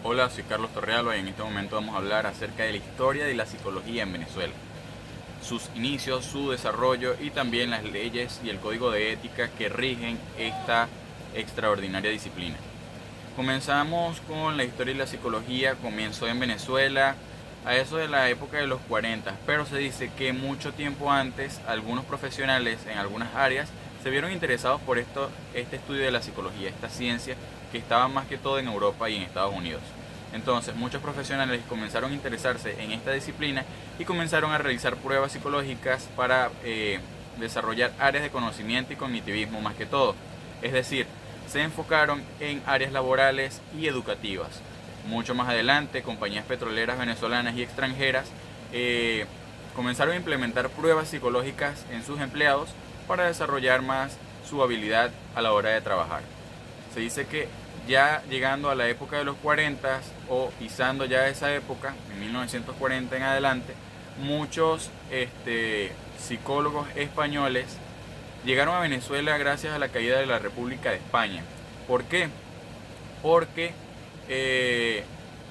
Hola, soy Carlos Torrealba y en este momento vamos a hablar acerca de la historia de la psicología en Venezuela, sus inicios, su desarrollo y también las leyes y el código de ética que rigen esta extraordinaria disciplina. Comenzamos con la historia de la psicología. Comenzó en Venezuela a eso de la época de los 40, pero se dice que mucho tiempo antes algunos profesionales en algunas áreas se vieron interesados por este estudio de la psicología, esta ciencia que estaba más que todo en Europa y en Estados Unidos. Entonces muchos profesionales comenzaron a interesarse en esta disciplina y comenzaron a realizar pruebas psicológicas para desarrollar áreas de conocimiento y cognitivismo más que todo. Es decir, se enfocaron en áreas laborales y educativas. Mucho más adelante, compañías petroleras venezolanas y extranjeras comenzaron a implementar pruebas psicológicas en sus empleados para desarrollar más su habilidad a la hora de trabajar. Se dice que ya llegando a la época de los 40 o pisando ya esa época, en 1940 en adelante, muchos psicólogos españoles llegaron a Venezuela gracias a la caída de la República de España. ¿Por qué? Porque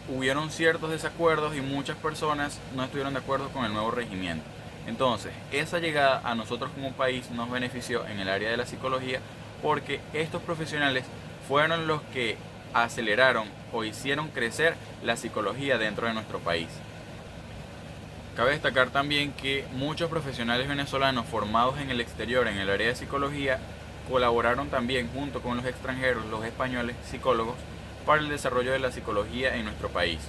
hubieron ciertos desacuerdos y muchas personas no estuvieron de acuerdo con el nuevo regimiento. Entonces, esa llegada a nosotros como país nos benefició en el área de la psicología porque estos profesionales fueron los que aceleraron o hicieron crecer la psicología dentro de nuestro país. Cabe destacar también que muchos profesionales venezolanos formados en el exterior en el área de psicología colaboraron también junto con los extranjeros, los españoles psicólogos, para el desarrollo de la psicología en nuestro país.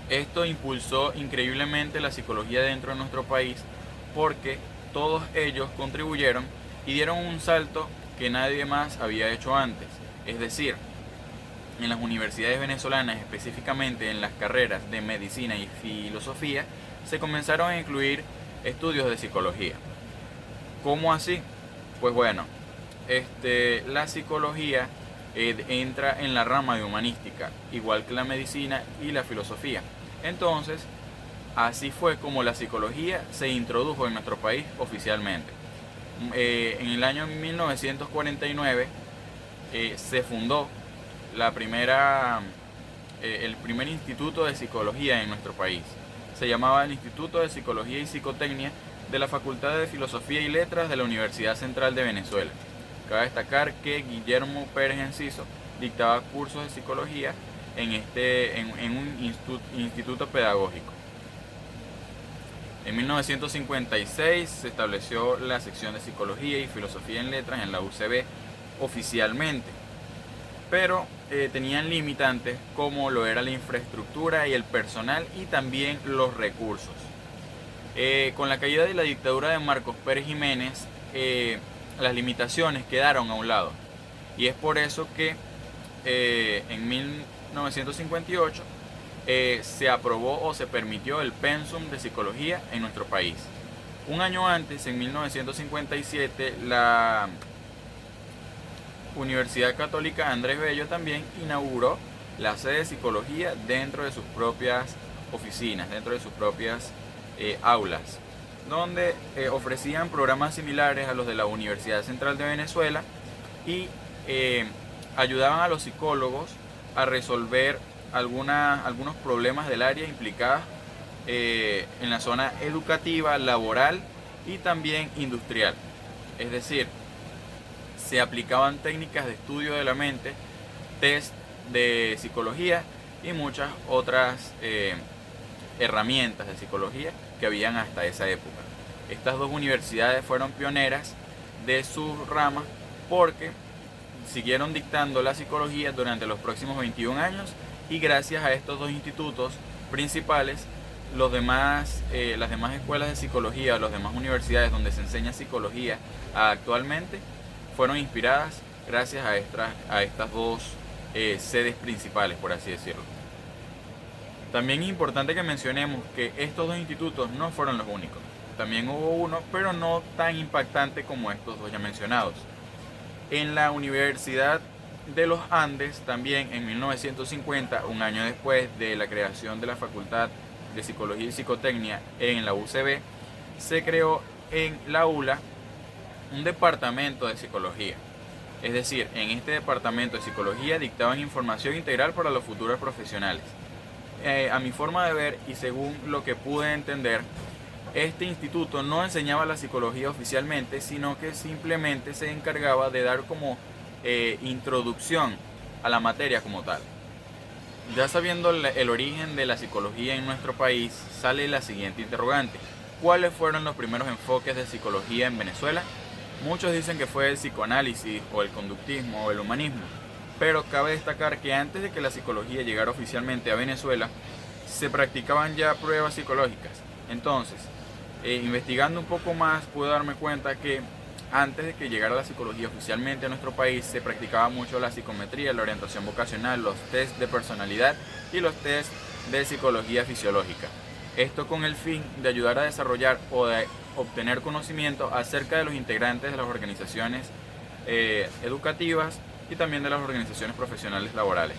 Esto impulsó increíblemente la psicología dentro de nuestro país porque todos ellos contribuyeron y dieron un salto que nadie más había hecho antes. Es decir, en las universidades venezolanas, específicamente en las carreras de medicina y filosofía, se comenzaron a incluir estudios de psicología. ¿Cómo así? Pues bueno, la psicología entra en la rama de humanística, igual que la medicina y la filosofía. Entonces, así fue como la psicología se introdujo en nuestro país oficialmente. En el año 1949 se fundó el primer instituto de psicología en nuestro país. Se llamaba el Instituto de Psicología y Psicotecnia de la Facultad de Filosofía y Letras de la Universidad Central de Venezuela. Cabe destacar que Guillermo Pérez Enciso dictaba cursos de psicología en un instituto pedagógico. En 1956 se estableció la sección de Psicología y Filosofía en Letras en la UCB oficialmente, pero tenían limitantes como lo era la infraestructura y el personal y también los recursos. Con la caída de la dictadura de Marcos Pérez Jiménez, las limitaciones quedaron a un lado, y es por eso que en 1958 se aprobó o se permitió el pensum de psicología en nuestro país. Un año antes, en 1957, la Universidad Católica Andrés Bello también inauguró la sede de psicología dentro de sus propias oficinas, dentro de sus propias aulas, donde ofrecían programas similares a los de la Universidad Central de Venezuela y ayudaban a los psicólogos a resolver algunos problemas del área implicadas en la zona educativa, laboral y también industrial. Es decir, se aplicaban técnicas de estudio de la mente, test de psicología y muchas otras herramientas de psicología que habían hasta esa época. Estas dos universidades fueron pioneras de sus ramas porque siguieron dictando la psicología durante los próximos 21 años y gracias a estos dos institutos principales, las demás escuelas de psicología, las demás universidades donde se enseña psicología actualmente fueron inspiradas gracias a estas dos sedes principales, por así decirlo. También es importante que mencionemos que estos dos institutos no fueron los únicos. También hubo uno, pero no tan impactante como estos dos ya mencionados. En la Universidad de los Andes, también en 1950, un año después de la creación de la Facultad de Psicología y Psicotecnia en la UCB, se creó en la ULA un departamento de psicología. Es decir, en este departamento de psicología dictaban información integral para los futuros profesionales. A mi forma de ver y según lo que pude entender, este instituto no enseñaba la psicología oficialmente, sino que simplemente se encargaba de dar como introducción a la materia como tal. Ya sabiendo el origen de la psicología en nuestro país, sale la siguiente interrogante. ¿Cuáles fueron los primeros enfoques de psicología en Venezuela? Muchos dicen que fue el psicoanálisis o el conductismo o el humanismo, pero cabe destacar que antes de que la psicología llegara oficialmente a Venezuela, se practicaban ya pruebas psicológicas. Entonces, investigando un poco más, pude darme cuenta que antes de que llegara la psicología oficialmente a nuestro país, se practicaba mucho la psicometría, la orientación vocacional, los test de personalidad y los test de psicología fisiológica. Esto con el fin de ayudar a desarrollar o de obtener conocimiento acerca de los integrantes de las organizaciones educativas y también de las organizaciones profesionales laborales.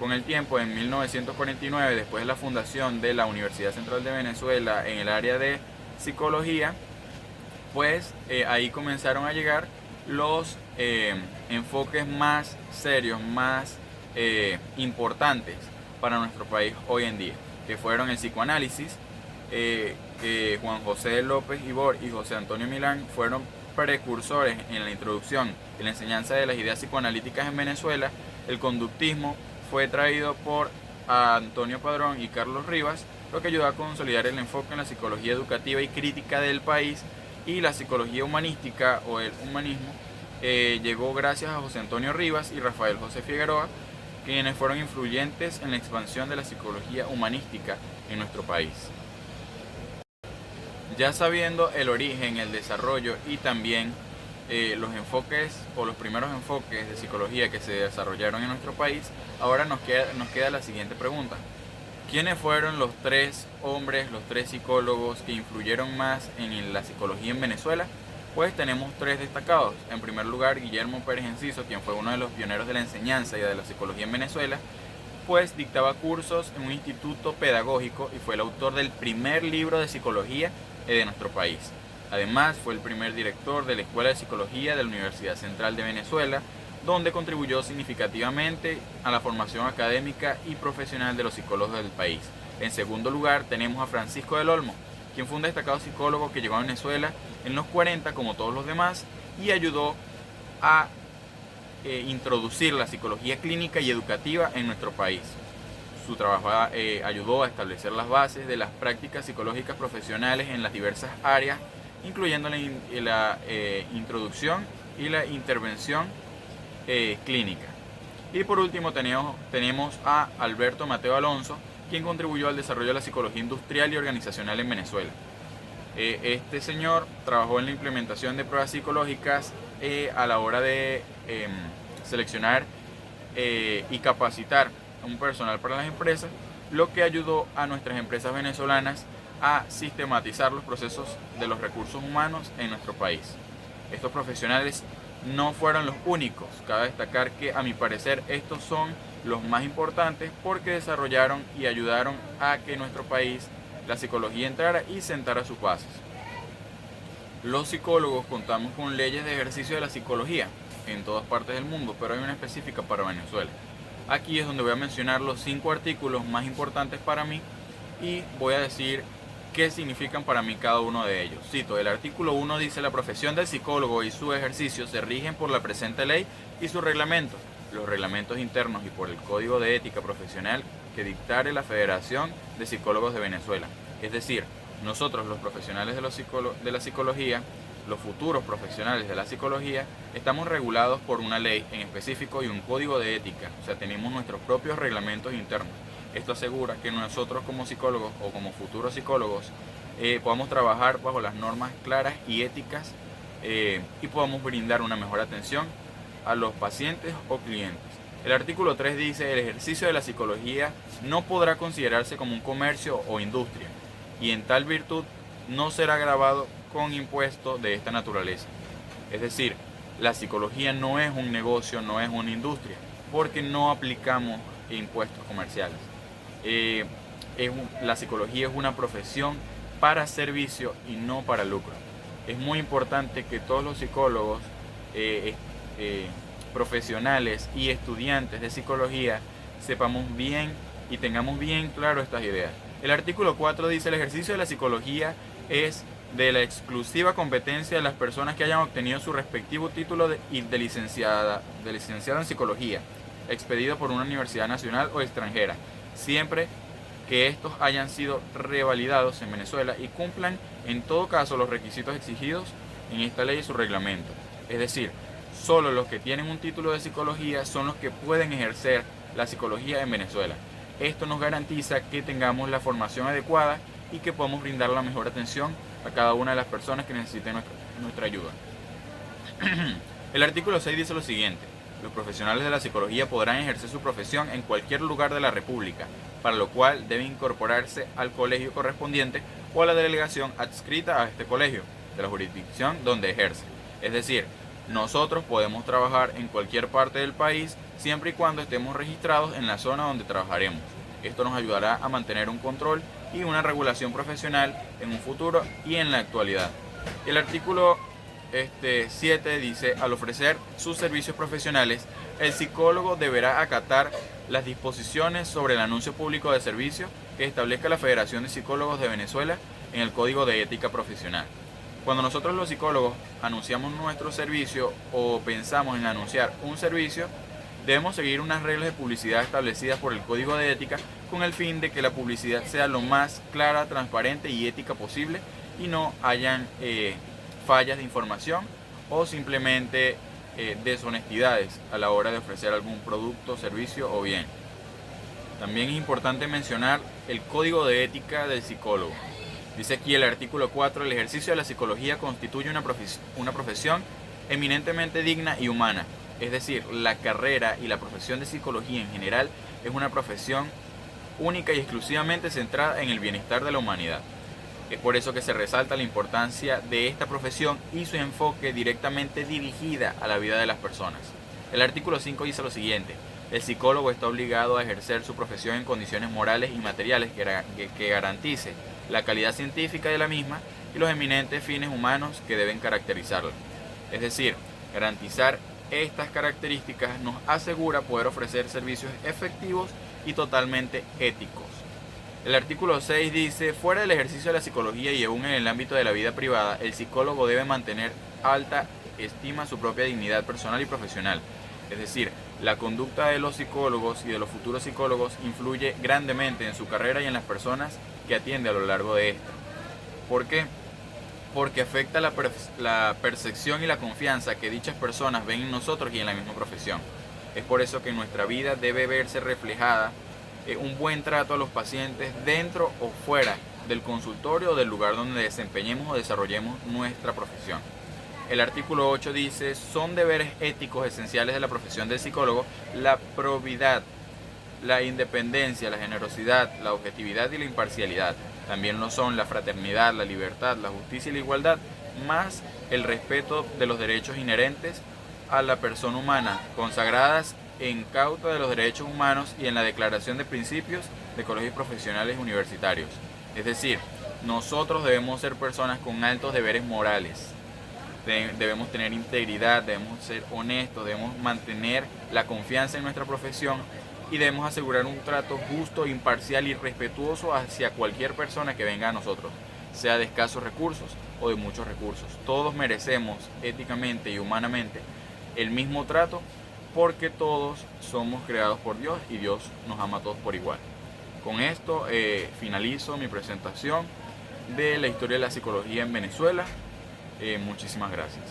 Con el tiempo, en 1949, después de la fundación de la Universidad Central de Venezuela en el área de psicología, pues ahí comenzaron a llegar los enfoques más serios, más importantes para nuestro país hoy en día, que fueron el psicoanálisis, que Juan José López Ibor y José Antonio Milán fueron precursores en la introducción y la enseñanza de las ideas psicoanalíticas en Venezuela. El conductismo fue traído por Antonio Padrón y Carlos Rivas, lo que ayudó a consolidar el enfoque en la psicología educativa y crítica del país, y la psicología humanística o el humanismo llegó gracias a José Antonio Rivas y Rafael José Figueroa, quienes fueron influyentes en la expansión de la psicología humanística en nuestro país. Ya sabiendo el origen, el desarrollo y también los enfoques o los primeros enfoques de psicología que se desarrollaron en nuestro país, ahora nos queda la siguiente pregunta. ¿Quiénes fueron los tres hombres, los tres psicólogos que influyeron más en la psicología en Venezuela? Pues tenemos tres destacados. En primer lugar, Guillermo Pérez Enciso, quien fue uno de los pioneros de la enseñanza y de la psicología en Venezuela, pues dictaba cursos en un instituto pedagógico y fue el autor del primer libro de psicología de nuestro país. Además, fue el primer director de la Escuela de Psicología de la Universidad Central de Venezuela, donde contribuyó significativamente a la formación académica y profesional de los psicólogos del país. En segundo lugar, tenemos a Francisco del Olmo, quien fue un destacado psicólogo que llegó a Venezuela en los 40 como todos los demás y ayudó a introducir la psicología clínica y educativa en nuestro país. Su trabajo ayudó a establecer las bases de las prácticas psicológicas profesionales en las diversas áreas, incluyendo la introducción y la intervención clínica. Y por último tenemos a Alberto Mateo Alonso, quien contribuyó al desarrollo de la psicología industrial y organizacional en Venezuela. Este señor trabajó en la implementación de pruebas psicológicas a la hora de seleccionar y capacitar a un personal para las empresas, lo que ayudó a nuestras empresas venezolanas a sistematizar los procesos de los recursos humanos en nuestro país. Estos profesionales no fueron los únicos. Cabe destacar que, a mi parecer, estos son los más importantes porque desarrollaron y ayudaron a que en nuestro país la psicología entrara y sentara sus bases. Los psicólogos contamos con leyes de ejercicio de la psicología en todas partes del mundo, pero hay una específica para Venezuela. Aquí es donde voy a mencionar los 5 artículos más importantes para mí y voy a decir qué significan para mí cada uno de ellos. Cito, el artículo 1 dice: la profesión del psicólogo y su ejercicio se rigen por la presente ley y sus reglamentos, los reglamentos internos y por el Código de Ética Profesional que dictare la Federación de Psicólogos de Venezuela. Es decir, nosotros los profesionales de la psicología, los futuros profesionales de la psicología, estamos regulados por una ley en específico y un código de ética, o sea, tenemos nuestros propios reglamentos internos. Esto asegura que nosotros como psicólogos o como futuros psicólogos podamos trabajar bajo las normas claras y éticas y podamos brindar una mejor atención a los pacientes o clientes. El artículo 3 dice: el ejercicio de la psicología no podrá considerarse como un comercio o industria y en tal virtud no será gravado con impuestos de esta naturaleza. Es decir, la psicología no es un negocio, no es una industria, porque no aplicamos impuestos comerciales. La psicología es una profesión para servicio y no para lucro. Es muy importante que todos los psicólogos profesionales y estudiantes de psicología sepamos bien y tengamos bien claro estas ideas. El artículo 4 dice: el ejercicio de la psicología es de la exclusiva competencia de las personas que hayan obtenido su respectivo título de licenciado en psicología, expedido por una universidad nacional o extranjera, siempre que estos hayan sido revalidados en Venezuela y cumplan en todo caso los requisitos exigidos en esta ley y su reglamento. Es decir, solo los que tienen un título de psicología son los que pueden ejercer la psicología en Venezuela. Esto nos garantiza que tengamos la formación adecuada y que podamos brindar la mejor atención a cada una de las personas que necesiten nuestra ayuda. El artículo 6 dice lo siguiente: los profesionales de la psicología podrán ejercer su profesión en cualquier lugar de la República, para lo cual deben incorporarse al colegio correspondiente o a la delegación adscrita a este colegio, de la jurisdicción donde ejerce. Es decir, nosotros podemos trabajar en cualquier parte del país siempre y cuando estemos registrados en la zona donde trabajaremos. Esto nos ayudará a mantener un control y una regulación profesional en un futuro y en la actualidad. El artículo 7 dice: al ofrecer sus servicios profesionales, el psicólogo deberá acatar las disposiciones sobre el anuncio público de servicio que establezca la Federación de Psicólogos de Venezuela en el Código de Ética Profesional. Cuando nosotros los psicólogos anunciamos nuestro servicio o pensamos en anunciar un servicio, debemos seguir unas reglas de publicidad establecidas por el Código de Ética con el fin de que la publicidad sea lo más clara, transparente y ética posible y no hayan fallas de información o simplemente deshonestidades a la hora de ofrecer algún producto, servicio o bien. También es importante mencionar el Código de Ética del psicólogo. Dice aquí el artículo 4: el ejercicio de la psicología constituye una profesión eminentemente digna y humana. Es decir, la carrera y la profesión de psicología en general es una profesión única y exclusivamente centrada en el bienestar de la humanidad. Es por eso que se resalta la importancia de esta profesión y su enfoque directamente dirigida a la vida de las personas. El artículo 5 dice lo siguiente: el psicólogo está obligado a ejercer su profesión en condiciones morales y materiales que garantice la calidad científica de la misma y los eminentes fines humanos que deben caracterizarla. Es decir, garantizar estas características nos asegura poder ofrecer servicios efectivos y totalmente éticos. El artículo 6 dice: fuera del ejercicio de la psicología y aún en el ámbito de la vida privada, el psicólogo debe mantener alta estima su propia dignidad personal y profesional. Es decir, la conducta de los psicólogos y de los futuros psicólogos influye grandemente en su carrera y en las personas que atiende a lo largo de esta. ¿Por qué? Porque afecta la percepción y la confianza que dichas personas ven en nosotros y en la misma profesión. Es por eso que en nuestra vida debe verse reflejada un buen trato a los pacientes dentro o fuera del consultorio o del lugar donde desempeñemos o desarrollemos nuestra profesión. El artículo 8 dice: son deberes éticos esenciales de la profesión del psicólogo la probidad, la independencia, la generosidad, la objetividad y la imparcialidad. También lo son la fraternidad, la libertad, la justicia y la igualdad, más el respeto de los derechos inherentes a la persona humana, consagradas en Cauta de los Derechos Humanos y en la Declaración de Principios de Colegios Profesionales Universitarios. Es decir, nosotros debemos ser personas con altos deberes morales. Debemos tener integridad, debemos ser honestos, debemos mantener la confianza en nuestra profesión y debemos asegurar un trato justo, imparcial y respetuoso hacia cualquier persona que venga a nosotros, sea de escasos recursos o de muchos recursos. Todos merecemos éticamente y humanamente el mismo trato porque todos somos creados por Dios y Dios nos ama a todos por igual. Con esto finalizo mi presentación de la historia de la psicología en Venezuela. Muchísimas gracias.